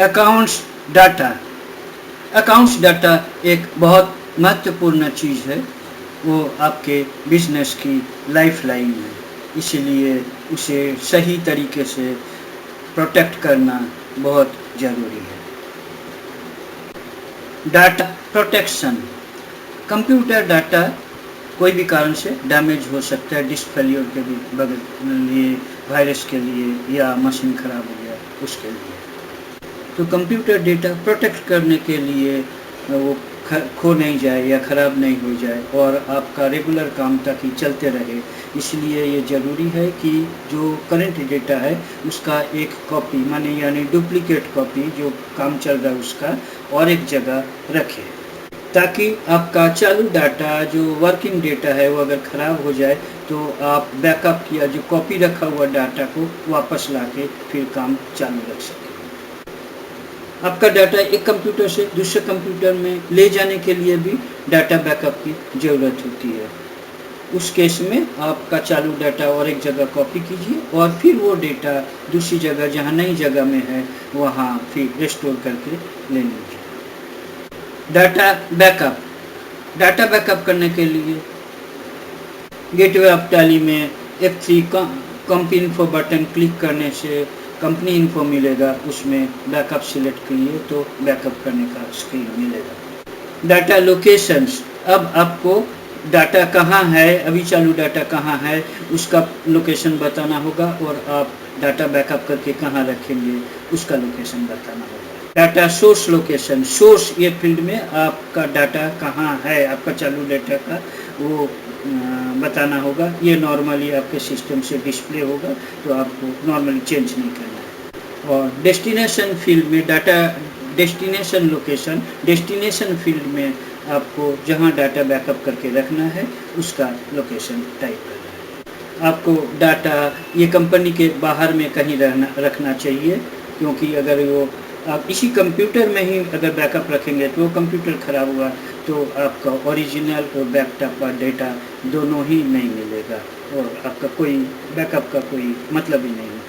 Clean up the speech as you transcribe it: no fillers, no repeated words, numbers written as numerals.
Accounts data. Accounts data एक बहुत महत्वपूर्ण चीज़ है, वो आपके बिजनेस की लाइफलाइन है, इसलिए उसे सही तरीके से प्रोटेक्ट करना बहुत ज़रूरी है। Data protection. कंप्यूटर डाटा कोई भी कारण से डैमेज हो सकता है, डिस्क फेलियर के लिए, वायरस के लिए, या मशीन ख़राब हो गया उसके लिए। तो कंप्यूटर डेटा प्रोटेक्ट करने के लिए वो खो नहीं जाए या ख़राब नहीं हो जाए और आपका रेगुलर काम ताकि चलते रहे, इसलिए ये ज़रूरी है कि जो करंट डेटा है उसका एक कॉपी माने यानी डुप्लीकेट कॉपी जो काम चल रहा है उसका और एक जगह रखें, ताकि आपका चालू डाटा जो वर्किंग डेटा है वो अगर ख़राब हो जाए तो आप बैकअप किया जो कॉपी रखा हुआ डाटा को वापस लाके फिर काम चालू रख सकें। आपका डाटा एक कंप्यूटर से दूसरे कंप्यूटर में ले जाने के लिए भी डाटा बैकअप की ज़रूरत होती है। उस केस में आपका चालू डाटा और एक जगह कॉपी कीजिए और फिर वो डेटा दूसरी जगह जहाँ नई जगह में है वहाँ फिर रिस्टोर करके ले लीजिए। Data backup. डाटा बैकअप करने के लिए गेटवे ऑफ टैली में F3 company info button click करने से कंपनी इन्फो मिलेगा, उसमें बैकअप सिलेक्ट कीजिए तो बैकअप करने का स्क्रीन मिलेगा। Data locations. अब आपको डाटा कहाँ है, अभी चालू डाटा कहाँ है उसका लोकेशन बताना होगा और आप डाटा बैकअप करके कहाँ रखेंगे उसका लोकेशन बताना होगा। Data source location. सोर्स ये फील्ड में आपका डाटा कहाँ है, आपका चालू डाटा का वो बताना होगा। ये नॉर्मली आपके सिस्टम से डिस्प्ले होगा तो आपको नॉर्मली चेंज नहीं करना है। और डेस्टिनेशन फील्ड में data destination location. Destination field में आपको जहां डाटा बैकअप करके रखना है उसका लोकेशन टाइप करना है। आपको डाटा ये कंपनी के बाहर में कहीं रखना चाहिए, क्योंकि अगर वो आप इसी कंप्यूटर में ही अगर बैकअप रखेंगे तो वो कंप्यूटर ख़राब हुआ तो आपका ओरिजिनल और बैकअप का डेटा दोनों ही नहीं मिलेगा और आपका कोई बैकअप का कोई मतलब ही नहीं है।